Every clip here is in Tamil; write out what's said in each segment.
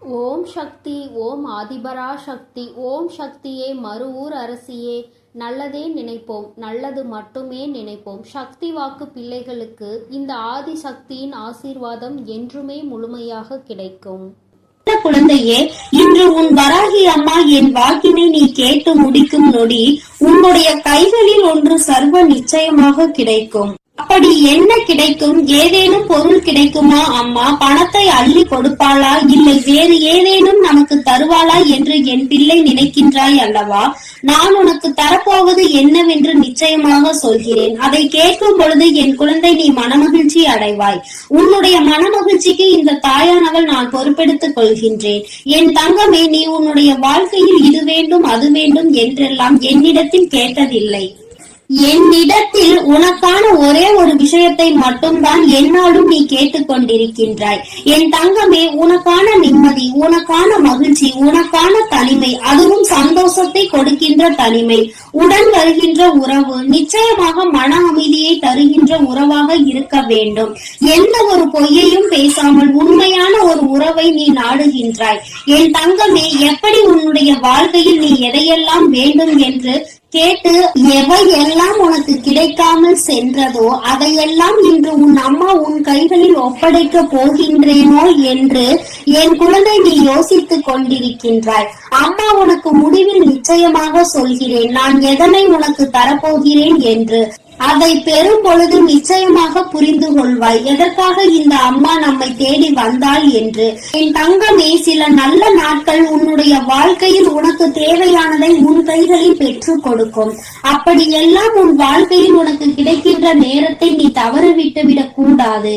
ஓம் சக்தி. ஓம் ஆதிபரா சக்தி. ஓம் சக்தியே, மறுவூர் அரசியே. நல்லதே நினைப்போம், நல்லது மட்டுமே நினைப்போம். சக்தி வாக்கு பிள்ளைகளுக்கு இந்த ஆதி சக்தியின் ஆசீர்வாதம் என்றுமே முழுமையாக கிடைக்கும். குழந்தையே, இன்று உன் வராகி அம்மா என் வாக்கினை நீ கேட்டு முடிக்கும் நொடி உன்னுடைய கைகளில் ஒன்று சர்வ நிச்சயமாக கிடைக்கும். அப்படி என்ன கிடைக்கும்? ஏதேனும் பொருள் கிடைக்குமா அம்மா? பணத்தை அள்ளி கொடுப்பாளா, இல்லை வேறு ஏதேனும் நமக்கு தருவாளா என்று என் பிள்ளை நினைக்கின்றாய் அல்லவா? நான் உனக்கு தரப்போவது என்னவென்று நிச்சயமாக சொல்கிறேன். அதை கேட்கும் பொழுது என் குழந்தை நீ மனமகிழ்ச்சி அடைவாய். உன்னுடைய மனமகிழ்ச்சிக்கு இந்த தாயானவள் நான் பொறுப்பெடுத்துக் கொள்கின்றேன். என் தங்கமே, நீ உன்னுடைய வாழ்க்கையில் இது வேண்டும் அது வேண்டும் என்றெல்லாம் என்னிடத்தில் கேட்டதில்லை. என்னிடத்தில் உனக்கான ஒரே ஒரு விஷயத்தை மட்டும்தான் என்னாலும் நீ கேட்டுக்கொண்டிருக்கின்றாய். என் தங்கமே, உனக்கான நிம்மதி, உனக்கான மகிழ்ச்சி, உனக்கான தனிமை, அதுவும் சந்தோஷத்தை கொடுக்கின்ற தனிமை, உடன் வருகின்ற உறவு நிச்சயமாக மன அமைதியை தருகின்ற உறவாக இருக்க வேண்டும். எந்த ஒரு பொய்யையும் பேசாமல் உண்மையான ஒரு உறவை நீ நாடுகின்றாய். என் தங்கமே, எப்படி உன்னுடைய வாழ்க்கையில் நீ எதையெல்லாம் வேண்டும் என்று கேட்டு எவையெல்லாம் உனக்கு கிடைக்காமல் சென்றதோ அதையெல்லாம் இன்று உன் அம்மா உன் கைகளில் ஒப்படைக்க போகின்றேனோ என்று என் குழந்தை நீ யோசித்துக் கொண்டிருக்கின்றாய். அம்மா உனக்கு முடிவில் நிச்சயமாக சொல்கிறேன் நான் எதனை உனக்கு தரப்போகிறேன் என்று. அதை பெறும் பொழுது நிச்சயமாக புரிந்து கொள்வாய் எதற்காக இந்த அம்மா நம்மை தேடி வந்தாள் என்று. என் தங்கமே, சில நல்ல நாட்கள் உன்னுடைய வாழ்க்கையில் உனக்கு தேவையானதை உன் கைகளில் பெற்றுக் கொடுக்கும். அப்படி எல்லாம் உன் வாழ்க்கையில் உனக்கு கிடைக்கின்ற நேரத்தை நீ தவறு விட்டுவிடக் கூடாது.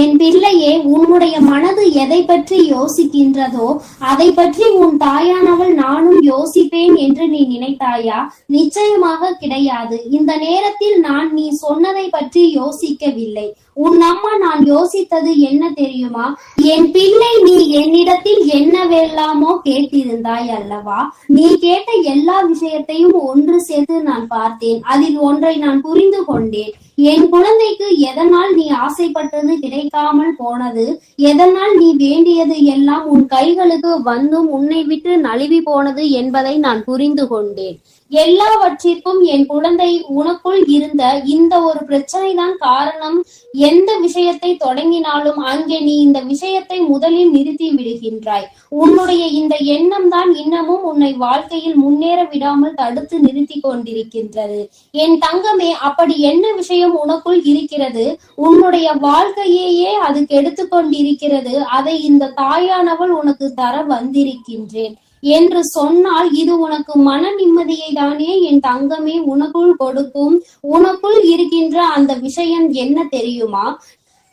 என் பிள்ளையே, உன்னுடைய மனது எதை பற்றி யோசிக்கின்றதோ அதை பற்றி உன் தாயானவள் நானும் யோசிப்பேன் என்று நீ நினைத்தாயா? நிச்சயமாக கிடையாது. இந்த நேரத்தில் நீ சொன்னதை பற்றி யோசிக்கவில்லை. உன் அம்மா நான் யோசித்தது என்ன தெரியுமா? என் பிள்ளை, நீ என்னிடத்தில் என்னவெல்லாமோ கேட்டிருந்தாய் அல்லவா? நீ கேட்ட எல்லா விஷயத்தையும் ஒன்று சேர்த்து நான் பார்த்தேன். அதில் ஒன்றை நான் புரிந்து கொண்டேன். என் குழந்தைக்கு எதனால் நீ ஆசைப்பட்டது கிடைக்காமல் போனது, எதனால் நீ வேண்டியது எல்லாம் உன் கைகளுக்கு வந்தும் உன்னை விட்டு நழுவி போனது என்பதை நான் புரிந்து கொண்டேன். எல்லாவற்றிற்கும் என் குழந்தை உனக்குள் இருந்த இந்த ஒரு பிரச்சனை தான் காரணம். எந்த விஷயத்தை தொடங்கினாலும் அங்கே நீ இந்த விஷயத்தை முதலில் நிறுத்தி விடுகின்றாய். உன்னுடைய இந்த எண்ணம் தான் இன்னமும் உன்னை வாழ்க்கையில் முன்னேற விடாமல் தடுத்து நிறுத்தி கொண்டிருக்கின்றது. என் தங்கமே, அப்படி என்ன விஷயம் உனக்குள் இருக்கிறது? உன்னுடைய வாழ்க்கையே அது கெடுத்து கொண்டிருக்கிறது. அதை இந்த தாயானவள் உனக்கு தர வந்திருக்கின்றேன் என்று சொன்னால் இது உனக்கு மன நிம்மதியை தானே என் தங்கமே உனக்குள் கொடுக்கும். உனக்குள் இருக்கின்ற அந்த விஷயம் என்ன தெரியுமா?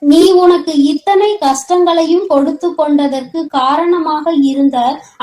நீ உனக்கு இத்தனை கஷ்டங்களையும் கொடுத்து கொண்டதற்கு காரணமாக இருந்த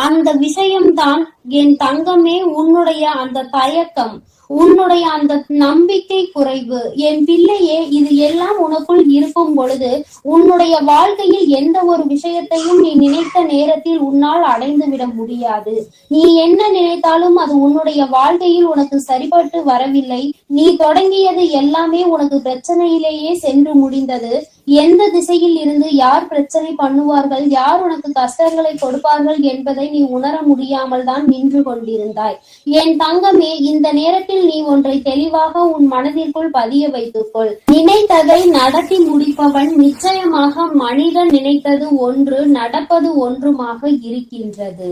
அந்த விஷயம்தான் என் தங்கமே உன்னுடைய அந்த தயக்கம், உன்னுடைய அந்த நம்பிக்கை குறைவு. என் பிள்ளையே, இது எல்லாம் உனக்குள் இருக்கும் பொழுது உன்னுடைய வாழ்க்கையில் எந்த ஒரு விஷயத்தையும் நீ நினைத்த நேரத்தில் உன்னால் அடைந்து விட முடியாது. நீ என்ன நினைத்தாலும் அது உன்னுடைய வாழ்க்கையில் உனக்கு சரிபட்டு வரவில்லை. நீ தொடங்கியது எல்லாமே உனக்கு பிரச்சனையிலேயே சென்று முடிந்தது. எந்த திசையில் இருந்து யார் பிரச்சனை பண்ணுவார்கள், யார் உனக்கு கஷ்டங்களை கொடுப்பார்கள் என்பதை நீ உணர முடியாமல் தான் நின்று கொண்டிருந்தாய். என் தங்கமே, இந்த நேரத்தில் நீ ஒன்றை தெளிவாக உன் மனதிற்குள் பதிய வைத்துக்கொள். நினைத்ததை நடத்தி முடிப்பவன் நிச்சயமாக மனிதன் நினைத்தது ஒன்று நடப்பது ஒன்றுமாக இருக்கின்றது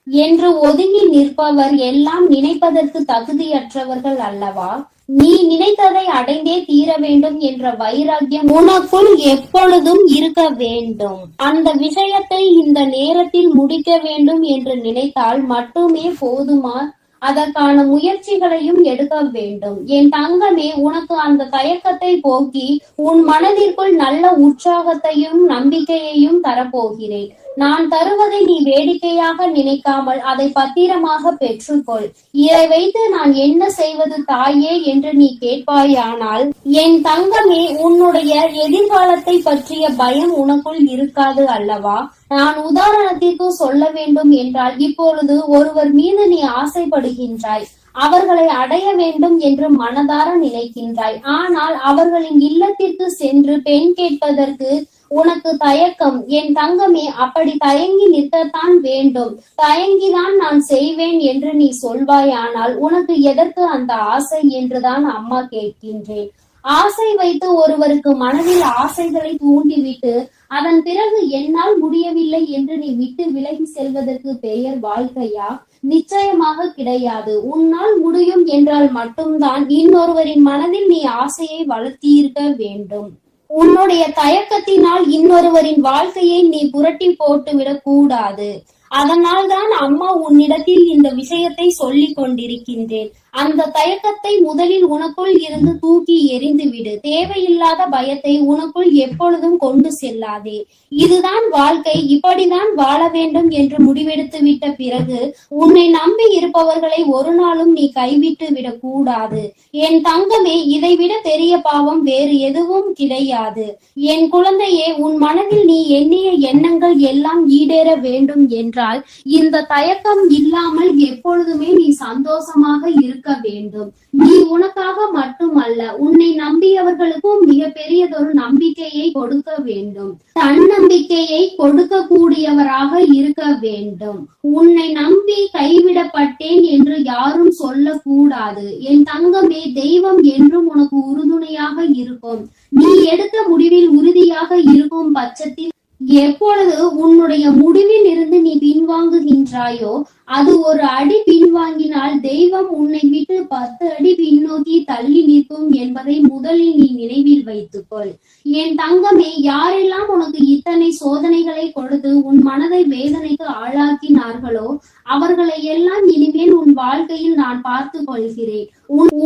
என்று ஒதுங்கி நிற்பவர் எல்லாம் நினைப்பதற்கு தகுதியற்றவர்கள் அல்லவா? நீ நினைத்ததை அடைந்தே தீர வேண்டும் என்ற வைராக்கியம் உனக்குள் எப்பொழுதும் இருக்க வேண்டும். அந்த விஷயத்தை இந்த நேரத்தில் முடிக்க வேண்டும் என்று நினைத்தால் மட்டுமே போதுமா? அதற்கான முயற்சிகளையும் எடுக்க வேண்டும். என் தங்கமே, உனக்கு அந்த தயக்கத்தை போக்கி உன் மனதிற்குள் நல்ல உற்சாகத்தையும் நம்பிக்கையையும் தரப்போகிறேன். நான் தருவதை நீ வேடிக்கையாக நினைக்காமல் அதை பத்திரமாக பெற்றுக்கொள். இதை வைத்து நான் என்ன செய்வது தாயே என்று நீ கேட்பாயானால், என் தங்கமே, உன்னுடைய எதிர்காலத்தை பற்றிய பயம் உனக்குள் இருக்காது அல்லவா? நான் உதாரணத்திற்கு சொல்ல வேண்டும் என்றால், இப்பொழுது ஒருவர் மீது நீ ஆசைப்படுகின்றாய். அவர்களை அடைய வேண்டும் என்று மனதார நினைக்கின்றாய். ஆனால் அவர்களின் இல்லத்திற்கு சென்று பெண் கேட்பதற்கு உனக்கு தயக்கம். என் தங்கமே, அப்படி தயங்கி நிற்கத்தான் வேண்டும். தயங்கிதான் நான் செய்வேன் என்று நீ சொல்வாயானால் உனக்கு எதற்கு அந்த ஆசை என்றுதான் அம்மா கேட்கின்றேன். ஆசை வைத்து ஒருவருக்கு மனதில் ஆசைகளை தூண்டிவிட்டு அதன் பிறகு என்னால் முடியவில்லை என்று நீ விட்டு விலகி செல்வதற்கு பெயர் வாழ்க்கையா? நிச்சயமாக கிடையாது. உன்னால் முடியும் என்றால் மட்டும்தான் இன்னொருவரின் மனதில் நீ ஆசையை வளர்த்தியிருக்க வேண்டும். உன்னுடைய தயக்கத்தினால் இன்னொருவரின் வாழ்க்கையை நீ புரட்டி போட்டு விடக் கூடாது. அதனால் தான் அம்மா உன்னிடத்தில் இந்த விஷயத்தை சொல்லிக் கொண்டிருக்கின்றேன். அந்த தயக்கத்தை முதலில் உனக்குள் இருந்து தூக்கி எறிந்து விடு. தேவையில்லாத பயத்தை உனக்குள் எப்பொழுதும் கொண்டு செல்லாதே. இதுதான் வாழ்க்கை, இப்படிதான் வாழ வேண்டும் என்று முடிவெடுத்து விட்ட பிறகு உன்னை நம்பி இருப்பவர்களை ஒரு நாளும் நீ கைவிட்டு விடக் கூடாது. என் தங்கமே, இதைவிட பெரிய பாவம் வேறு எதுவும் கிடையாது. என் குழந்தையே, உன் மனதில் நீ எண்ணிய எண்ணங்கள் எல்லாம் ஈடேற வேண்டும் என்றால் இந்த தயக்கம் இல்லாமல் எப்பொழுதுமே நீ சந்தோஷமாக இருக்க வேண்டும். நீ உனக்காக மட்டுமல்ல, உன்னை நம்பியவர்களுக்கும் மிக பெரியதொரு நம்பிக்கையை கொடுக்க வேண்டும். தன்னம்பிக்கையை கொடுக்க கூடியவராக இருக்க வேண்டும். உன்னை நம்பி கைவிடப்பட்டேன் என்று யாரும் சொல்லக்கூடாது. என் தங்கமே, தெய்வம் என்றும் உனக்கு உறுதுணையாக இருக்கும். நீ எடுத்த முடிவில் உறுதியாக இருக்கும் பட்சத்தில் எப்பொழுது உன்னுடைய முடிவில் இருந்து நீ பின்வாங்குகின்றாயோ அது ஒரு அடி பின்வாங்கினால் தெய்வம் உன்னை விட்டு 10 அடி பின்னோக்கி தள்ளி நிற்கும் என்பதை முதலில் நீ நினைவில் வைத்துக்கொள். என் தங்கமே, யாரெல்லாம் உனக்கு இத்தனை சோதனைகளை கொடுத்து உன் மனதை வேதனைக்கு ஆளாக்கினார்களோ அவர்களை எல்லாம் இனிமேல் உன் வாழ்க்கையில் நான் பார்த்து கொள்கிறேன்.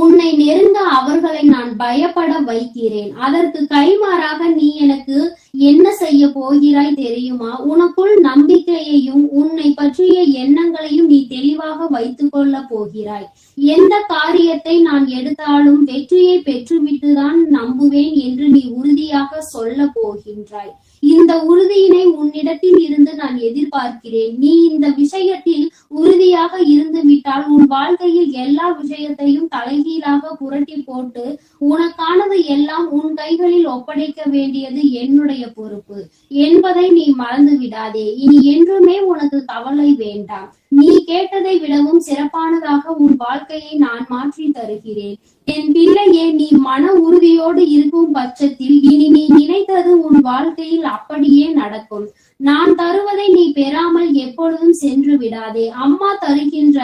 உன்னை நெருங்க அவர்களை நான் பயப்பட வைக்கிறேன். அதற்கு கைமாறாக நீ எனக்கு என்ன செய்ய போகிறாய் தெரியுமா? உனக்குள் நம்பிக்கையையும் உன்னை பற்றிய எண்ணங்களையும் நீ தெளிவாக வைத்துக் கொள்ள போகிறாய். எந்த காரியத்தை நான் எடுத்தாலும் வெற்றியை பெற்றுவிட்டுதான் நம்புவேன் என்று நீ உறுதியாக சொல்ல போகின்றாய். இந்த உறுதியினை உன்னிடத்தில் இருந்து நான் எதிர்பார்க்கிறேன். நீ இந்த விஷயத்தில் உறுதியாக இருந்து விட்டால் உன் வாழ்க்கையில் எல்லா விஷயத்தையும் தலைகீழாக புரட்டி போட்டு உனக்கானது எல்லாம் உன் கைகளில் ஒப்படைக்க வேண்டியது என்னுடைய பொறுப்பு என்பதை நீ மறந்து விடாதே. இனி என்றுமே உனக்கு கவலை வேண்டாம். நீ கேட்டதை விடவும் சிறப்பானதாக உன் வாழ்க்கையை நான் மாற்றி தருகிறேன். என் பிள்ளையே, நீ மன உறுதியோடு இருக்கும் பட்சத்தில் இனி நீ நினைத்தது உன் வாழ்க்கையில் அப்படியே நடக்கும். நான் தருவதை நீ பெறாமல் எப்பொழுதும் சென்று விடாதே. அம்மா தருகின்ற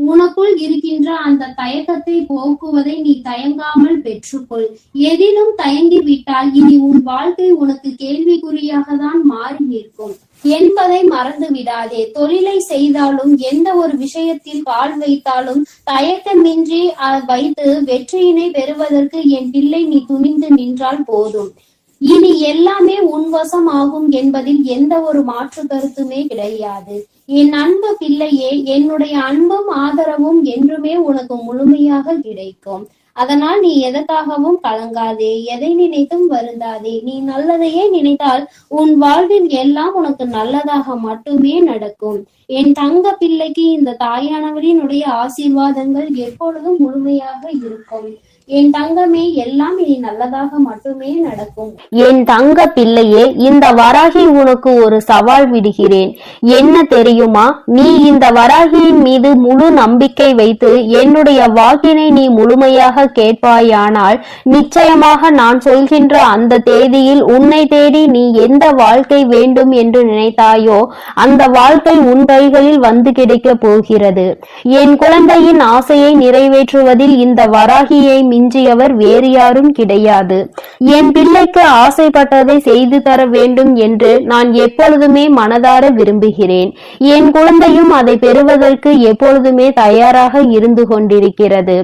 உனக்குள் இருக்கின்ற அந்த தயக்கத்தை போக்குவதை நீ தயங்காமல் பெற்றுக்கொள். எதிலும் தயங்கி விட்டால் இனி உன் வாழ்க்கை உனக்கு கேள்விக்குறியாக தான் மாறி நிற்கும் என்பதை மறந்து விடாதே. தொழிலை செய்தாலும் எந்த ஒரு விஷயத்தில் கால் வைத்தாலும் தயக்கமின்றி வைத்து வெற்றியினை பெறுவதற்கு என் பிள்ளை நீ துணிந்து நின்றால் போதும். இனி எல்லாமே உன்வசம் ஆகும் என்பதில் எந்த ஒரு மாற்று கருத்துமே கிடையாது. என் அன்பு பிள்ளையே, என்னுடைய அன்பும் ஆதரவும் என்றுமே உனக்கு முழுமையாக கிடைக்கும். அதனால் நீ எதற்காகவும் கலங்காதே, எதை நினைத்தும் வருந்தாதே. நீ நல்லதையே நினைத்தால் உன் வாழ்வில் எல்லாம் உனக்கு நல்லதாக மட்டுமே நடக்கும். என் தங்க பிள்ளைக்கு இந்த தாயானவரினுடைய ஆசீர்வாதங்கள் எப்பொழுதும் முழுமையாக இருக்கும். என் தங்கமே, எல்லாம் இனி நல்லதாக மட்டுமே நடக்கும். என் தங்க பிள்ளையே, இந்த வராகி உனக்கு ஒரு சவால் விடுகிறேன். என்ன தெரியுமா? நீ இந்த வராகியின் மீது முழு நம்பிக்கை வைத்து என்னுடைய வாக்கினை நீ முழுமையாக கேட்பாயானால் நிச்சயமாக நான் சொல்கின்ற அந்த தேதியில் உன்னை தேடி நீ எந்த வாழ்க்கை வேண்டும் என்று நினைத்தாயோ அந்த வாழ்க்கை உன் கைகளில் வந்து கிடைக்க போகிறது. என் குழந்தையின் ஆசையை நிறைவேற்றுவதில் இந்த வராகியை மிஞ்சியவர் வேறு யாரும் கிடையாது. என் பிள்ளைக்கு ஆசைப்பட்டதை செய்து தர வேண்டும் என்று நான் எப்பொழுதுமே மனதார விரும்புகிறேன். என் குழந்தையும் அதை பெறுவதற்கு எப்பொழுதுமே தயாராக இருந்து கொண்டிருக்கிறது.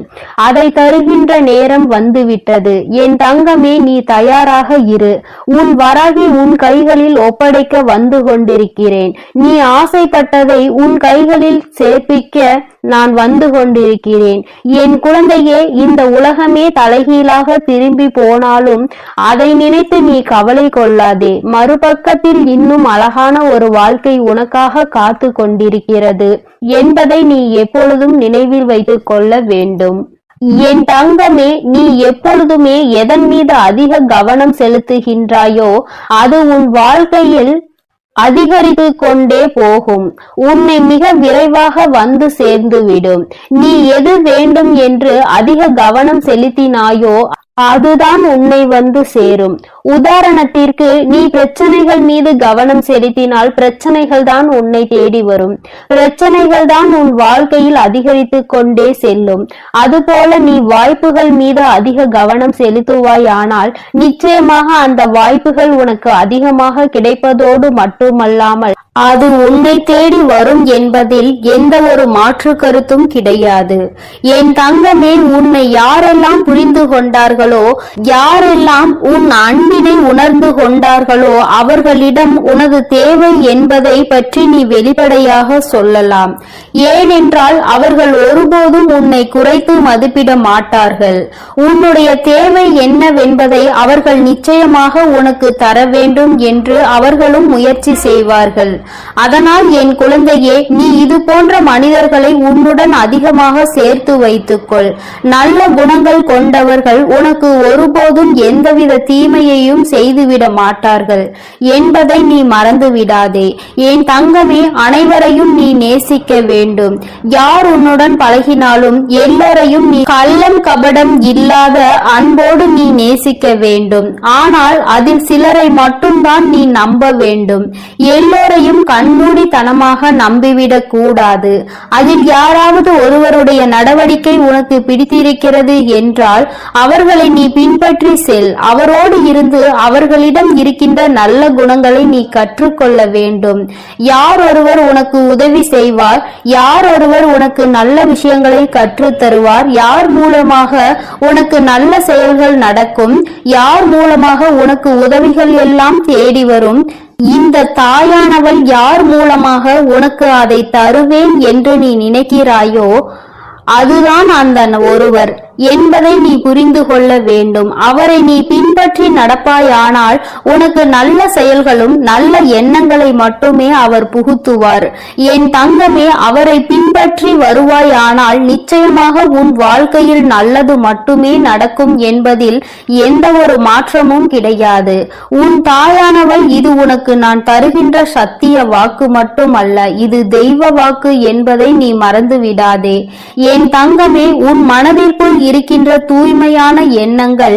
அதை தருகின்ற நேரம் வந்துவிட்டது. என் தங்கமே, நீ தயாராக இரு. உன் வராகி உன் கைகளில் ஒப்படைக்க வந்து கொண்டிருக்கிறேன். நீ ஆசைப்பட்டதை உன் கைகளில் சேர்ப்பிக்க நான் வந்து கொண்டிருக்கிறேன். என் குழந்தையே, இந்த உலகமே தலைகீழாக திரும்பி போனாலும் அதை நினைத்து நீ கவலை கொள்ளாதே. மறுபக்கத்தில் இன்னும் அழகான ஒரு வாழ்க்கை உனக்காக காத்து கொண்டிருக்கிறது என்பதை நீ எப்பொழுதும் நினைவில் வைத்துக் கொள்ள வேண்டும். என் தங்கமே, நீ எப்பொழுதுமே எதன் மீது அதிக கவனம் செலுத்துகின்றாயோ அது உன் வாழ்க்கையில் அதிகரித்து கொண்டே போகும். உன்னை மிக விரைவாக வந்து சேர்ந்துவிடும். நீ எது வேண்டும் என்று அதிக கவனம் செலுத்தினாயோ அதுதான் உன்னை வந்து சேரும். உதாரணத்திற்கு, நீ பிரச்சனைகள் மீது கவனம் செலுத்தினால் பிரச்சனைகள் தான் உன்னை தேடி வரும். பிரச்சனைகள் தான் உன் வாழ்க்கையில் அதிகரித்து கொண்டே செல்லும். அதுபோல நீ வாய்ப்புகள் மீது அதிக கவனம் செலுத்துவாயானால் நிச்சயமாக அந்த வாய்ப்புகள் உனக்கு அதிகமாக கிடைப்பதோடு மட்டுமல்லாமல் அது உன்னை தேடி வரும் என்பதில் எந்த ஒரு மாற்று கருத்தும் கிடையாது. என் தங்கமே, உன்னை யாரெல்லாம் புரிந்து கொண்டார்களோ, யாரெல்லாம் உன் அன்பினை உணர்ந்து கொண்டார்களோ அவர்களிடம் உனது தேவை என்பதை பற்றி நீ வெளிப்படையாக சொல்லலாம். ஏனென்றால் அவர்கள் ஒருபோதும் உன்னை குறைத்து மதிப்பிட மாட்டார்கள். உன்னுடைய தேவை என்னவென்பதை அவர்கள் நிச்சயமாக உனக்கு தர வேண்டும் என்று அவர்களும் முயற்சி செய்வார்கள். அதனால் என் குழந்தையே, நீ இது போன்ற மனிதர்களை உன்னுடன் அதிகமாக சேர்த்து வைத்துக்கொள். நல்ல குணங்கள் கொண்டவர்கள் உனக்கு ஒருபோதும் எந்தவித தீமையையும் செய்துவிட மாட்டார்கள் என்பதை நீ மறந்து விடாதே. என் தங்கமே, அனைவரையும் நீ நேசிக்க வேண்டும். யார் உன்னுடன் பழகினாலும் எல்லோரையும் நீ கள்ளம் கபடம் இல்லாத அன்போடு நீ நேசிக்க வேண்டும். ஆனால் அதில் சிலரை மட்டும்தான் நீ நம்ப வேண்டும். எல்லோரையும் கண்மூடித்தனமாக நம்பிவிடக் கூடாது. அதில் யாராவது ஒருவருடைய நடவடிக்கை உனக்கு பிடித்திருக்கிறது என்றால் அவர்களை நீ பின்பற்றி செல். அவரோடு இருந்து அவர்களிடம் இருக்கின்ற நல்ல குணங்களை நீ கற்றுக்கொள்ள வேண்டும். யார் ஒருவர் உனக்கு உதவி செய்வார், யார் ஒருவர் உனக்கு நல்ல விஷயங்களை கற்றுத் தருவார், யார் மூலமாக உனக்கு நல்ல செயல்கள் நடக்கும், யார் மூலமாக உனக்கு உதவிகள் எல்லாம் தேடி வரும், இந்த தாயானவள் யார் மூலமாக உனக்கு அதை தருவேன் என்று நீ நினைக்கிறாயோ அதுதான் அந்த ஒருவர் என்பதை நீ புரிந்து கொள்ள வேண்டும். அவரை நீ பின்பற்றி நடப்பாயானால் உனக்கு நல்ல செயல்களும் நல்ல எண்ணங்களை மட்டுமே அவர் புகுத்துவார். என் தங்கமே, அவரை பின்பற்றி வருவாயானால் நிச்சயமாக உன் வாழ்க்கையில் நல்லது மட்டுமே நடக்கும் என்பதில் எந்த ஒரு மாற்றமும் கிடையாது. உன் தாயானவள் இது உனக்கு நான் தருகின்ற சத்திய வாக்கு மட்டுமல்ல, இது தெய்வ வாக்கு என்பதை நீ மறந்து விடாதே. என் தங்கமே, உன் மனதிற்குள் இருக்கின்ற தூய்மையான எண்ணங்கள்,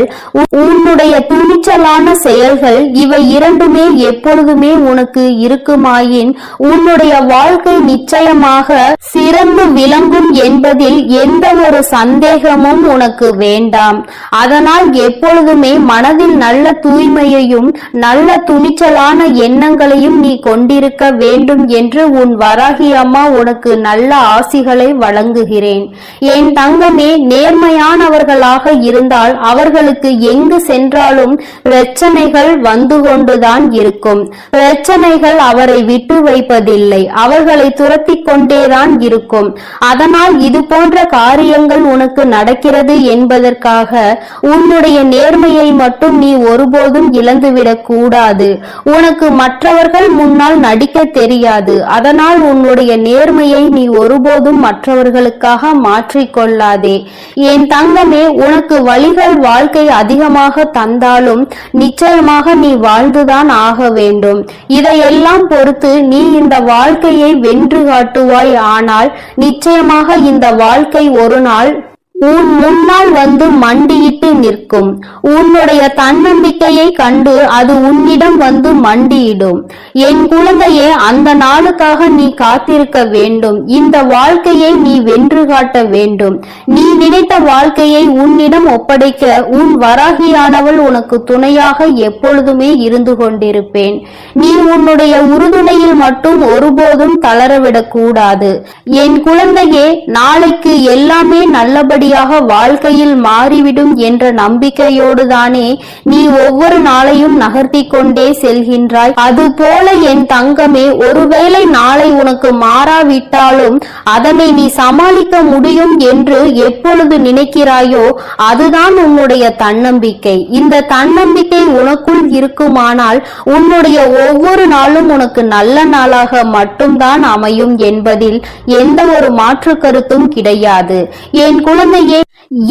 உன்னுடைய துணிச்சலான செயல்கள், இவை இரண்டுமே எப்பொழுதுமே உனக்கு இருக்குமாயின் உன்னுடைய வாழ்க்கை நிச்சயமாக சிறந்து விளங்கும் என்பதில் எந்த ஒரு சந்தேகமும் உனக்கு வேண்டாம். அதனால் எப்பொழுதுமே மனதில் நல்ல தூய்மையையும் நல்ல துணிச்சலான எண்ணங்களையும் நீ கொண்டிருக்க வேண்டும் என்று உன் வராகி அம்மா உனக்கு நல்ல ஆசிகளை வழங்குகிறேன். என் தங்கமே, நேர்மையானவர்களாக இருந்தால் அவர்களுக்கு எங்கு சென்றாலும் பிரச்சனைகள் வந்து கொண்டுதான் இருக்கும். பிரச்சனைகள் அவரை விட்டு வைப்பதில்லை, அவர்களை துரத்தி கொண்டேதான் இருக்கும். அதனால் இது போன்ற காரியங்கள் உனக்கு நடக்கிறது என்பதற்காக உன்னுடைய நேர்மையை மட்டும் நீ ஒருபோதும் இழந்துவிடக் கூடாது. உனக்கு மற்றவர்கள் முன்னால் நடிக்க தெரியாது. அதனால் உன்னுடைய நேர்மையை நீ ஒருபோதும் மற்றவர்களுக்காக மாற்றிக்கொள்ளாதே. என் தங்கமே, உனக்கு வழிகள் வாழ்க்கை அதிகமாக தந்தாலும் நிச்சயமாக நீ வாழ்ந்துதான் ஆக வேண்டும். இதையெல்லாம் பொறுத்து நீ இந்த வாழ்க்கையை வென்று காட்டுவாய். ஆனால் நிச்சயமாக இந்த வாழ்க்கை ஒரு நாள் உன் முன்னால் வந்து மண்டியிட்டு நிற்கும். உன்னுடைய தன்னம்பிக்கையை கண்டு அது உன்னிடம் வந்து மண்டியிடும். என் குழந்தையே, அந்த நாளுக்காக நீ காத்திருக்க வேண்டும். இந்த வாழ்க்கையை நீ வென்று காட்ட வேண்டும். நீ நினைத்த வாழ்க்கையை உன்னிடம் ஒப்படைக்க உன் வராகியானவள் உனக்கு துணையாக எப்பொழுதுமே இருந்து கொண்டிருப்பேன். நீ உன்னுடைய உறுதுணையில் மட்டும் ஒருபோதும் தளரவிடக் கூடாது. என் குழந்தையே, நாளைக்கு எல்லாமே நல்லபடி வாழ்க்கையில் மாறிவிடும் என்ற நம்பிக்கையோடுதானே நீ ஒவ்வொரு நாளையும் நகர்த்தி கொண்டே செல்கின்றாய். அதுபோல என் தங்கமே, ஒருவேளை நாளை உனக்கு மாறாவிட்டாலும் அதனை நீ சமாளிக்க முடியும் என்று எப்பொழுது நினைக்கிறாயோ அதுதான் உன்னுடைய தன்னம்பிக்கை. இந்த தன்னம்பிக்கை உனக்குள் இருக்குமானால் உன்னுடைய ஒவ்வொரு நாளும் உனக்கு நல்ல நாளாக மட்டும்தான் அமையும் என்பதில் எந்த ஒரு மாற்று கருத்தும் கிடையாது. என் குழந்தை, பிள்ளையே,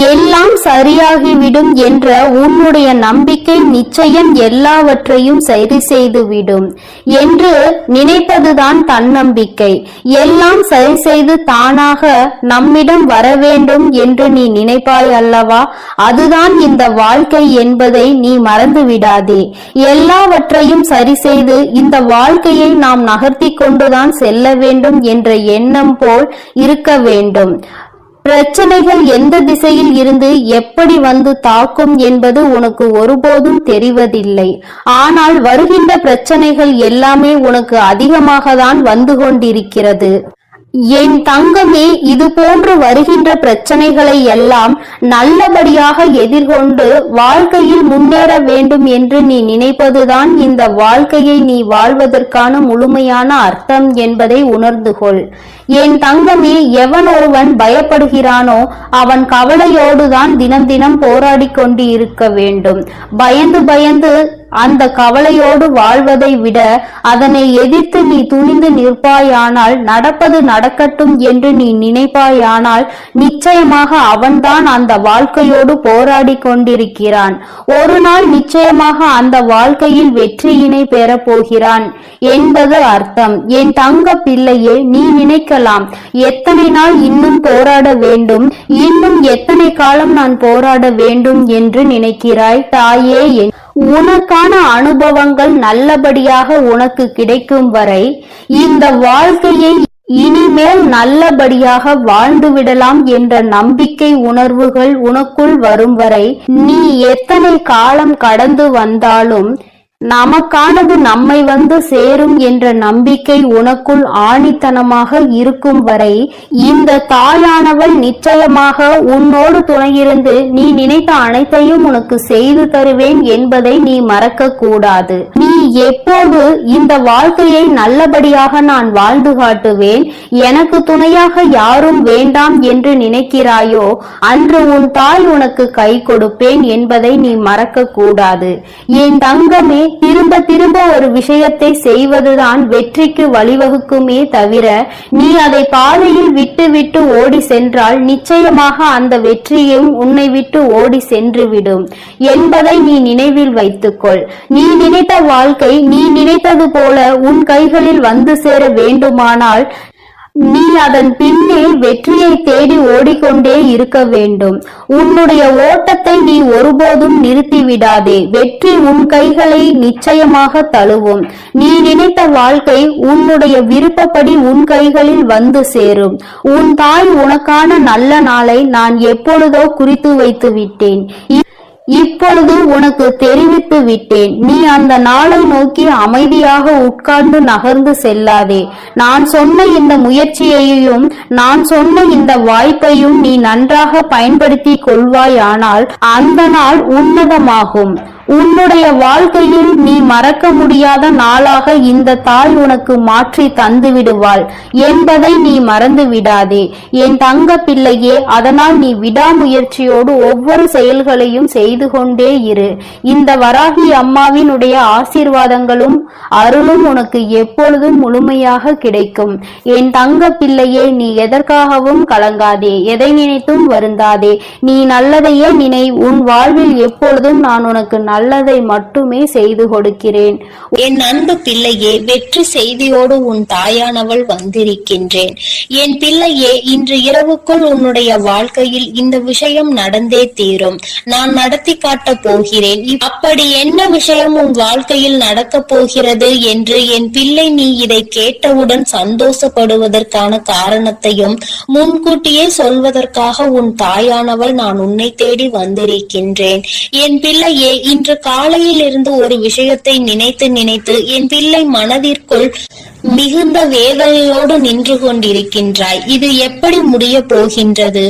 எல்லாம் சரியாகிவிடும் என்ற உன்னுடைய நம்பிக்கை நிச்சயம் எல்லாவற்றையும் சரி செய்துவிடும் என்று நினைப்பதுதான் தன்னம்பிக்கை. எல்லாம் சரி செய்து தானாக நம்மிடம் வர வேண்டும் என்று நீ நினைப்பாய் அல்லவா? அதுதான் இந்த வாழ்க்கை என்பதை நீ மறந்து விடாதே. எல்லாவற்றையும் சரி செய்து இந்த வாழ்க்கையை நாம் நகர்த்தி கொண்டுதான் செல்ல வேண்டும் என்ற எண்ணம் போல் இருக்க வேண்டும். பிரச்சனைகள் எந்த திசையில் இருந்து எப்படி வந்து தாக்கும் என்பது உனக்கு ஒருபோதும் தெரிவதில்லை. ஆனால் வருகின்ற பிரச்சனைகள் எல்லாமே உனக்கு அதிகமாக தான் வந்து கொண்டிருக்கிறது. என் தங்கமே, இது போன்று வருகின்ற பிரச்சனைகளை எல்லாம் நல்லபடியாக எதிர்கொண்டு வாழ்க்கையில் முன்னேற வேண்டும் என்று நீ நினைப்பதுதான் இந்த வாழ்க்கையை நீ வாழ்வதற்கான முழுமையான அர்த்தம் என்பதை உணர்ந்து கொள். என் தங்கமே, எவன் ஒருவன் பயப்படுகிறானோ அவன் கவலையோடுதான் தினம் தினம் போராடி கொண்டு இருக்க வேண்டும். பயந்து பயந்து அந்த கவலையோடு வாழ்வதை விட அதனை எதிர்த்து நீ துணிந்து நிற்பாயானால், நடப்பது நடக்கட்டும் என்று நீ நினைப்பாயானால், நிச்சயமாக அவன்தான் அந்த வாழ்க்கையோடு போராடி கொண்டிருக்கிறான். ஒரு நாள் நிச்சயமாக அந்த வாழ்க்கையில் வெற்றியினை பெறப் போகிறான் என்பது அர்த்தம். என் தங்க பிள்ளையே, நீ நினைக்கலாம், எத்தனை நாள் இன்னும் போராட வேண்டும், இன்னும் எத்தனை காலம் நான் போராட வேண்டும் என்று நினைக்கிறாய் தாயே. உனக்கான அனுபவங்கள் நல்லபடியாக உனக்கு கிடைக்கும் வரை இந்த வாழ்க்கையை இனிமேல் நல்லபடியாக வாழ்ந்துவிடலாம் என்ற நம்பிக்கை உணர்வுகள் உனக்குள் வரும் வரை நீ எத்தனை காலம் கடந்து வந்தாலும் நமக்கானது நம்மை வந்து சேரும் என்ற நம்பிக்கை உனக்குள் ஆணித்தனமாக இருக்கும் வரை இந்த தாயானவள் நிச்சயமாக உன்னோடு துணையிருந்து நீ நினைத்த அனைத்தையும் உனக்கு செய்து தருவேன் என்பதை நீ மறக்க கூடாது. நீ எப்போது இந்த வாழ்க்கையை நல்லபடியாக நான் வாழ்ந்து காட்டுவேன், எனக்கு துணையாக யாரும் வேண்டாம் என்று நினைக்கிறாயோ அன்று உன் தாய் உனக்கு கை கொடுப்பேன் என்பதை நீ மறக்க கூடாது. என் தங்கமே, திரும்ப திரும்ப ஒரு விஷயத்தை செய்வதுதான் வெற்றிக்கு வழிவகுக்குமே தவிர நீ அதை பாதையில் விட்டு விட்டு ஓடி சென்றால் நிச்சயமாக அந்த வெற்றியும் உன்னை விட்டு ஓடி சென்றுவிடும் என்பதை நீ நினைவில் வைத்துக்கொள். நீ நினைத்த வாழ்க்கை நீ நினைத்தது போல உன் கைகளில் வந்து சேர வேண்டுமானால் நீ அதன் பின்னே வெற்றியை தேடி ஓடிக்கொண்டே இருக்க வேண்டும். உன்னுடைய ஓட்டத்தை நீ ஒருபோதும் நிறுத்திவிடாதே. வெற்றி உன் கைகளை நிச்சயமாக தழுவும். நீ நினைத்த வாழ்க்கை உன்னுடைய விருப்பப்படி உன் கைகளில் வந்து சேரும். உன் தாய் உனக்கான நல்ல நாளை நான் எப்பொழுதோ குறித்து வைத்து விட்டேன். இப்பொழுது உனக்கு தெரிவித்து விட்டேன். நீ அந்த நாளை நோக்கி அமைதியாக உட்கார்ந்து நகர்ந்து செல்லாதே. நான் சொன்ன இந்த முயற்சியையும் நான் சொன்ன இந்த வாய்ப்பையும் நீ நன்றாக பயன்படுத்தி கொள்வாயானால் அந்த நாள் உன்னதமாகும். உன்னுடைய வாழ்க்கையில் நீ மறக்க முடியாத நாளாக இந்த தாய் உனக்கு மாற்றி தந்து விடுவாள் என்பதை நீ மறந்து விடாதே என் தங்க பிள்ளையே. அதனால் நீ விடாமுயற்சியோடு ஒவ்வொரு செயல்களையும் செய்து கொண்டே இரு. இந்த வராகி அம்மாவினுடைய ஆசீர்வாதங்களும் அருளும் உனக்கு எப்பொழுதும் முழுமையாக கிடைக்கும். என் தங்க பிள்ளையே, நீ எதற்காகவும் கலங்காதே, எதை நினைத்தும் வருந்தாதே. நீ நல்லதையே நினை. உன் வாழ்வில் எப்பொழுதும் நான் உனக்கு நல்லதை மட்டுமே செய்து கொடுக்கிறேன். என் அன்பு பிள்ளையே, வெற்றி செய்தியோடு உன் தாயானவள் வந்திருக்கின்றேன். என் பிள்ளையே, இன்று இரவுக்குள் உன்னுடைய வாழ்க்கையில் இந்த விஷயம் நடந்தே தீரும். நான் நடத்தி காட்டப் போகிறேன். அப்படி என்ன விஷயம் உன் வாழ்க்கையில் நடக்க போகிறது என்று என் பிள்ளை நீ இதை கேட்டவுடன் சந்தோஷப்படுவதற்கான காரணத்தையும் முன்கூட்டியே சொல்வதற்காக உன் தாயானவள் நான் உன்னை தேடி வந்திருக்கின்றேன். என் பிள்ளையே, இன்று காலையில் இருந்து ஒரு விஷயத்தை நினைத்து நினைத்து என் பிள்ளை மனதிற்குள் மிகுந்த வேதனையோடு நின்று கொண்டிருக்கின்றாய். இது எப்படி முடிய போகின்றது,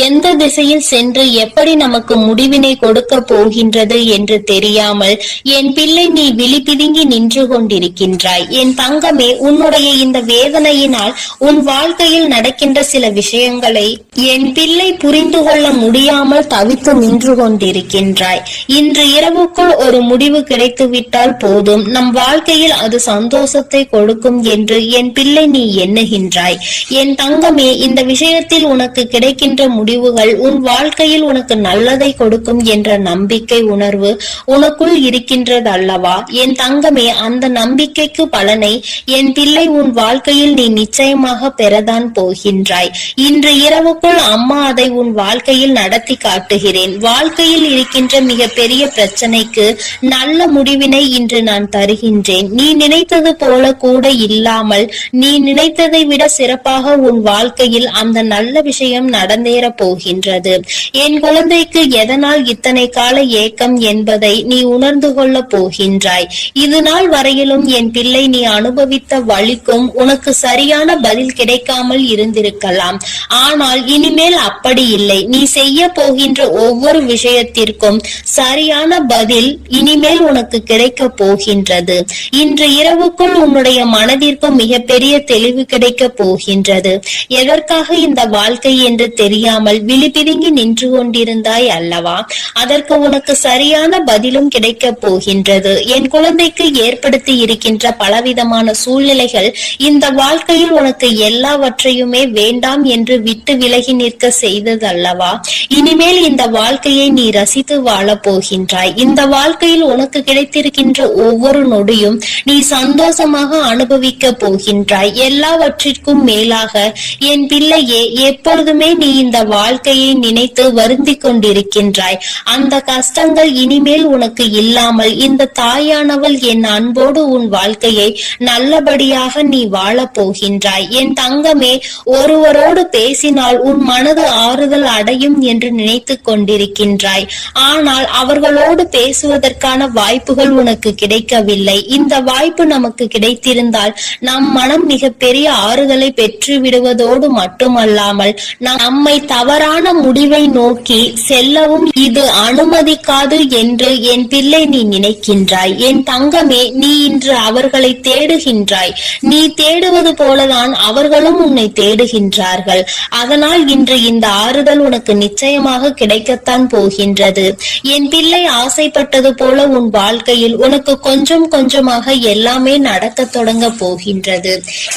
எந்த திசையில் சென்று எப்படி நமக்கு முடிவினை கொடுக்க போகின்றது என்று தெரியாமல் என் பிள்ளை நீ விழிபிதுங்கி நின்று கொண்டிருக்கின்றாய். என் தங்கமே, உன்னுடைய இந்த வேதனையினால் உன் வாழ்க்கையில் நடக்கின்ற சில விஷயங்களை என் பிள்ளை புரிந்து கொள்ள முடியாமல் தவித்து நின்று கொண்டிருக்கின்றாய். இன்று இரவுக்குள் ஒரு முடிவு கிடைத்து விட்டால் போதும், நம் வாழ்க்கையில் அது சந்தோஷத்தை கொடுக்கும் என்று என் பிள்ளை நீ எண்ணுகின்றாய். என் தங்கமே, இந்த விஷயத்தில் உனக்கு கிடைக்கின்ற முடிவுகள் உன் வாழ்க்கையில் உனக்கு நல்லதை கொடுக்கும் என்ற நம்பிக்கை உணர்வு உனக்குள் இருக்கின்றது அல்லவா? என் தங்கமே, அந்த நம்பிக்கைக்கு பலனை என் பிள்ளை உன் வாழ்க்கையில் நீ நிச்சயமாக பெறதான் போகின்றாய். இன்று இரவுக்குள் அம்மா அதை உன் வாழ்க்கையில் நடத்தி காட்டுகிறேன். வாழ்க்கையில் இருக்கின்ற மிக பெரிய பிரச்சனைக்கு நல்ல முடிவினை இன்று நான் தருகின்றேன். நீ நினைத்தது போல கூட இல்லாமல் நீ நினைத்ததை விட சிறப்பாக உன் வாழ்க்கையில் அந்த நல்ல விஷயம் நடந்தேற போகின்றது. என் குழந்தைக்கு எதனால் இத்தனை கால ஏக்கம் என்பதை நீ உணர்ந்து கொள்ள போகின்றாய். இது நாள் வரையிலும் என் பிள்ளை நீ அனுபவித்த வலிக்கும் உனக்கு சரியான பதில் கிடைக்காமல் இருந்திருக்கலாம். ஆனால் இனிமேல் அப்படி இல்லை. நீ செய்ய போகின்ற ஒவ்வொரு விஷயத்திற்கும் சரியான பதில் இனிமேல் உனக்கு கிடைக்க போகின்றது. இன்று இரவுக்குள் உன்னுடைய மனதிற்கு மிகப்பெரிய தெளிவு கிடைக்க போகின்றது. எதற்காக இந்த வாழ்க்கை என்று தெரியாமல் விழிபிதுங்கி நின்று கொண்டிருந்தாய் அல்லவா? அதற்கு உனக்கு சரியான பதிலும் கிடைக்க போகின்றது. என் குழந்தைக்கு ஏற்படுத்தி இருக்கின்ற பலவிதமான சூழ்நிலைகள் இந்த வாழ்க்கையில் உனக்கு எல்லாவற்றையுமே வேண்டாம் என்று விட்டு விலகி நிற்க செய்ததல்லவா? இனிமேல் இந்த வாழ்க்கையை நீ ரசித்து வாழ போகின்றாய். இந்த வாழ்க்கையில் உனக்கு கிடைத்திருக்கின்ற ஒவ்வொரு நொடியும் நீ சந்தோஷமாக அனுபவிக்க போகின்றாய். எல்லாவற்றிற்கும் மேலாக என் பிள்ளையே, எப்பொழுதுமே நீ இந்த வாழ்க்கையை நினைத்து வருந்தி கொண்டிருக்கின்றாய். அந்த கஷ்டங்கள் இனிமேல் உனக்கு இல்லாமல் இந்த தாயானவள் என் அன்போடு உன் வாழ்க்கையை நல்லபடியாக நீ வாழ போகின்றாய். என் தங்கமே, ஒருவரோடு பேசினால் உன் மனது ஆறுதல் அடையும் என்று நினைத்து கொண்டிருக்கின்றாய். ஆனால் அவர்களோடு பேசுவதற்கான வாய்ப்புகள் உனக்கு கிடைக்கவில்லை. இந்த வாய்ப்பு நமக்கு கிடைத்திருந்தால் நம் மனம் மிக பெரிய ஆறுதலை பெற்று விடுவதோடு மட்டுமல்லாமல் நம்மை தவறான முடிவை நோக்கி செல்லவும் இது அனுமதிக்காது என்று என் பிள்ளை நீ நினைக்கின்றாய். என் தங்கமே, நீ இன்று அவர்களை தேடுகின்றாய். நீ தேடுவது போலதான் அவர்களும் உன்னை தேடுகின்றார்கள். அதனால் இன்று இந்த ஆறுதல் உனக்கு நிச்சயமாக கிடைக்கத்தான் போகின்றது. என் பிள்ளை ஆசைப்பட்டது போல உன் வாழ்க்கையில் உனக்கு கொஞ்சம் கொஞ்சமாக எல்லாமே நடக்க தொடங்க போகின்றது.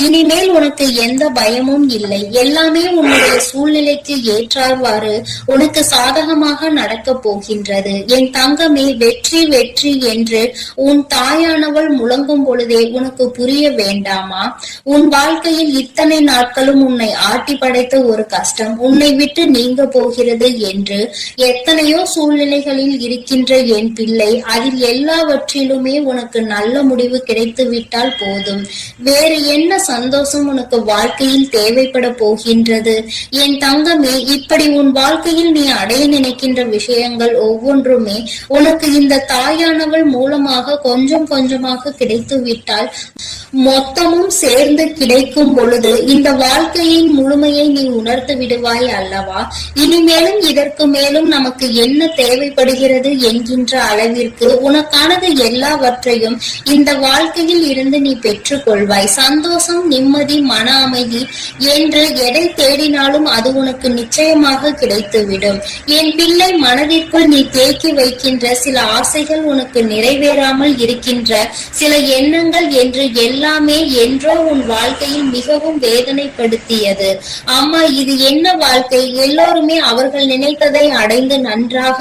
இனிமேல் உனக்கு எந்த பயமும் இல்லை. எல்லாமே உன்னுடைய சூழ்நிலைக்கு ஏற்றார்வாறு உனக்கு சாதகமாக நடக்க போகின்றது. என் தங்கமே, வெற்றி வெற்றி என்று உன் தாயானவள் முழங்கும் பொழுதே உனக்கு புரிய வேண்டாமா? உன் வாழ்க்கையில் இத்தனை நாட்களும் உன்னை ஆட்டி படைத்த ஒரு கஷ்டம் உன்னை விட்டு நீங்க போகிறது என்று எத்தனையோ சூழ்நிலைகளில் இருக்கின்ற என் பிள்ளை, அதில் எல்லாவற்றிலுமே உனக்கு நல்ல முடிவு கிடைத்து விட்டால் போதும். வேறு என்ன சந்தோஷம் உனக்கு வாழ்க்கையில் தேவைப்பட போகின்றது? என் தங்கமே, இப்படி உன் வாழ்க்கையில் நீ அடைய நினைக்கின்ற விஷயங்கள் ஒவ்வொன்றுமே உனக்கு இந்த தாயானவள் மூலமாக கொஞ்சம் கொஞ்சமாக கிடைத்து விட்டால் மொத்தமும் சேர்ந்து கிடைக்கும் பொழுது இந்த வாழ்க்கையின் முழுமையை நீ உணர்ந்து விடுவாய் அல்லவா? இனிமேலும் இதற்கு மேலும் நமக்கு என்ன தேவைப்படுகிறது என்கின்ற அளவிற்கு உனக்கானது எல்லாவற்றையும் இந்த வாழ்க்கையில் இருந்து நீ பெற்றுக் கொள்வாய். சந்தோஷம், நிம்மதி, மன அமைதி என்று எதை தேடினாலும் அது உனக்கு நிச்சயமாக கிடைத்துவிடும். என் பிள்ளை, மனதிற்குள் நீ தேக்கி வைக்கின்ற சில ஆசைகள், உனக்கு நிறைவேறாமல் இருக்கின்ற சில எண்ணங்கள் என்று எல்லாமே என்றோ உன் வாழ்க்கையில் மிகவும் வேதனைப்படுத்தியது. அம்மா, இது என்ன வாழ்க்கை? எல்லோருமே அவர்கள் நினைத்ததை அடைந்து நன்றாக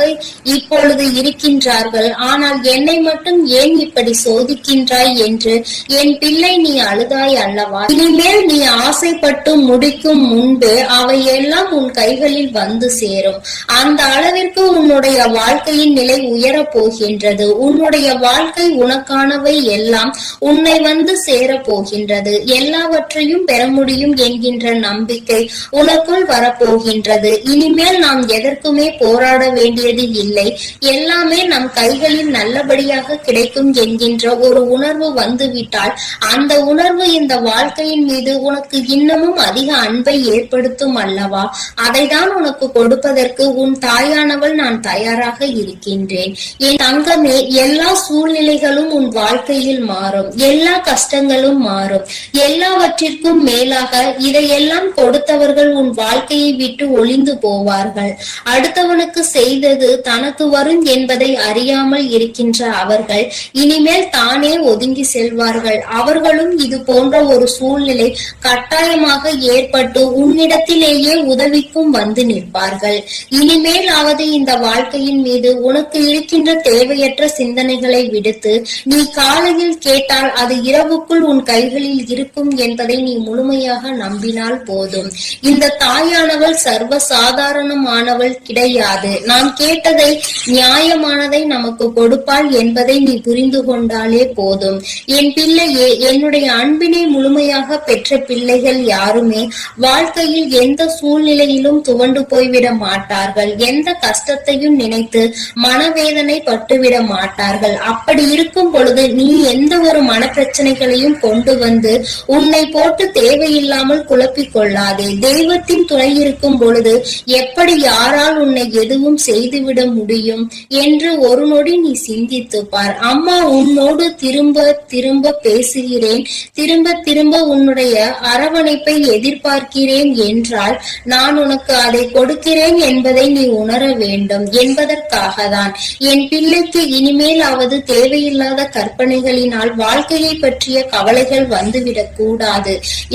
இப்பொழுது இருக்கின்றார்கள். ஆனால் என்னை மட்டும் ஏன் இப்படி சோதிக்கின்றாய் என்று என் பிள்ளை நீ அழுதாய் அல்லவா? இனிமேல் நீ ஆசைப்பட்டு முடிக்கும் முன்பே அவையெல்லாம் உன் கைகளில் வந்து சேரும். அந்த அளவிற்கு உன்னுடைய வாழ்க்கையின் நிலை உயரப் போகின்றது. உன்னுடைய வாழ்க்கை உனக்கானவை எல்லாம் உன்னை வந்து சேர போகின்றது. எல்லாவற்றையும் பெற முடியும் என்கின்ற நம்பிக்கை உனக்குள் வரப்போகின்றது. இனிமேல் நாம் எதற்குமே போராட வேண்டியது இல்லை. எல்லாமே நம் கைகளில் நல்லபடியாக கிடைக்கும் என்கின்ற ஒரு உணர்வு வந்துவிட்டால் அந்த உணர்வு இந்த வாழ்க்கையின் மீது உனக்கு இன்னமும் அதிக அன்பை ஏற்படுத்தும் அல்லவா? அதைதான் உனக்கு கொடுப்பதற்கு உன் தாயானவள் நான் தயாராக இருக்கின்றேன். என் தங்கமே, எல்லா சூழ்நிலைகளும் உன் வாழ்க்கையில் மாறும். எல்லா கஷ்டங்களும் மாறும். எல்லாவற்றிற்கும் மேலாக இதையெல்லாம் கொடுத்தவர்கள் உன் வாழ்க்கையை விட்டு ஒளிந்து போவார்கள். அடுத்தவனுக்கு செய்தது தனக்கு வரும் என்பதை அறியாமல் இருக்கின்ற அவர்கள் இனிமேல் தானே ஒதுங்கி செல்வார்கள். அவர்கள் அவர்களும் இது போன்ற ஒரு சூழ்நிலை கட்டாயமாக ஏற்பட்டு உன்னிடத்திலேயே உதவிக்கும் வந்து நிற்பார்கள். இனிமேலாவது இந்த வாழ்க்கையின் மீது உனக்கு இருக்கின்ற தேவையற்ற சிந்தனைகளை விடுத்து நீ காலையில் கேட்டால் அது இரவுக்குள் உன் கைகளில் இருக்கும் என்பதை நீ முழுமையாக நம்பினால் போதும். இந்த தாயானவள் சர்வ சாதாரணமானவள் கிடையாது. நாம் கேட்டதை நியாயமானதை நமக்கு கொடுப்பாள் என்பதை நீ புரிந்து கொண்டாலே போதும். என் பிள்ளையே, என்னுடைய அன்பினை முழுமையாக பெற்ற பிள்ளைகள் யாருமே வாழ்க்கையில் எந்த சூழ்நிலையிலும் துவண்டு போய்விட மாட்டார்கள். எந்த கஷ்டத்தையும் நினைத்து மனவேதனை பட்டுவிட மாட்டார்கள். அப்படி இருக்கும் பொழுது நீ எந்த ஒரு மனப்பிரச்சனைகளையும் கொண்டு வந்து உன்னை போட்டு தேவையில்லாமல் குழப்பிக் கொள்ளாதே. தெய்வத்தின் துணை இருக்கும் பொழுது எப்படி யாரால் உன்னை எதுவும் செய்துவிட முடியும் என்று ஒரு நொடி நீ சிந்தித்து பார். அம்மா உன்னோடு திரும்ப திரும்ப பேசுகிறேன், திரும்ப திரும்ப உன்னுடைய அரவணைப்பை எதிர்பார்க்கிறேன் என்றால் நான் உனக்கு அதை கொடுக்கிறேன் என்பதை நீ உணர வேண்டும் என்பதற்காக தான். என் பிள்ளைக்கு இனிமேலாவது தேவையில்லாத கற்பனைகளினால் வாழ்க்கையை பற்றிய கவலைகள் வந்துவிடக் கூடாது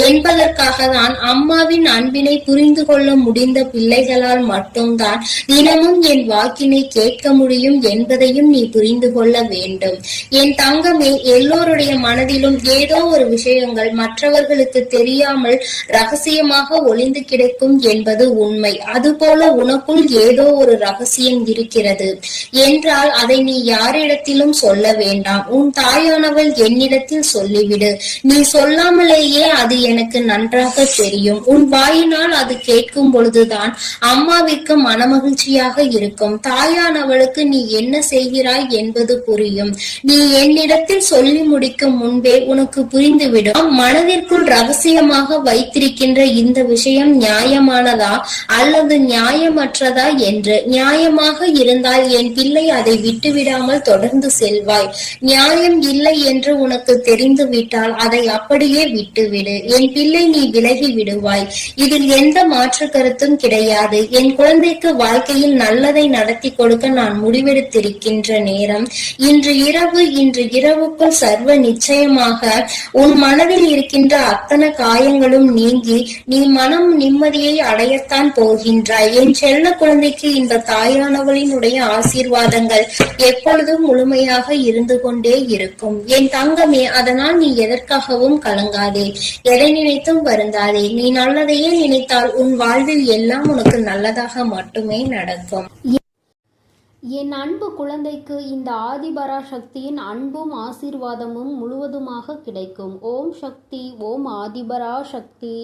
என்பதற்காக தான் அம்மாவின் அன்பினை புரிந்து கொள்ள முடிந்த பிள்ளைகளால் மட்டும்தான் தினமும் என் வாக்கினை கேட்க முடியும் என்பதையும் நீ புரிந்து கொள்ள வேண்டும். என் தங்கமே, எல்லோருடைய மனதிலும் ஏதோ ஒரு விஷயங்கள் மற்றவர்களுக்கு தெரியாமல் ரகசியமாக ஒளிந்து கிடக்கும் என்பது உண்மை. அதுபோல உனக்குள் ஏதோ ஒரு ரகசியம் இருக்கிறது என்றால் அதை நீ யாரிடத்திலும் சொல்ல வேண்டாம். உன் தாயானவள் என்னிடத்தில் சொல்லிவிடு. நீ சொல்லாமலேயே அது எனக்கு நன்றாக தெரியும். உன் வாயினால் அது கேட்கும் பொழுதுதான் அம்மாவிற்கு மனமகிழ்ச்சியாக இருக்கும். தாயானவளுக்கு நீ என்ன செய்கிறாய் என்பது புரியும். நீ என்னிடத்தில் சொல்லி முடிக்கும் முன்பே உனக்கு புரிந்துவிடும். மனதிற்குள் ரகசியமாக வைத்திருக்கின்ற இந்த விஷயம் நியாயமானதா அல்லது நியாயமற்றதா என்று. நியாயமாக இருந்தால் என் பிள்ளை அதை விட்டுவிடாமல் தொடர்ந்து செல்வாய். நியாயம் இல்லை என்று உனக்கு தெரிந்து விட்டால் அதை அப்படியே விட்டுவிடு. என் பிள்ளை, நீ விலகி விடுவாய். இதில் எந்த மாற்று கருத்தும் கிடையாது. என் குழந்தைக்கு வாழ்க்கையில் நல்லதை நடத்தி கொடுக்க நான் முடிவெடுத்திருக்கின்ற நேரம் இன்று இரவுக்குள் சர்வ நிச்சயமாக உன் மனதில் இருக்கின்ற அத்தனை காயங்களும் நீங்கி நீ மனம் நிம்மதியை அடையத்தான் போகின்றாய். என் செல்ல குழந்தைக்கு இந்த தாயானவளினுடைய ஆசீர்வாதங்கள் எப்பொழுதும் முழுமையாக இருந்து கொண்டே இருக்கும். என் தங்கமே, அதனால் நீ எதற்காகவும் கலங்காதே, எதை நினைத்தும் வருந்தாதே. நீ நல்லதையே நினைத்தால் உன் வாழ்வில் எல்லாம் உனக்கு நல்லதாக மட்டுமே நடக்கும். என் அன்பு குழந்தைக்கு இந்த ஆதிபராசக்தியின் அன்பும் ஆசீர்வாதமும் முழுவதுமாக கிடைக்கும். ஓம் சக்தி, ஓம் ஆதிபராசக்தி.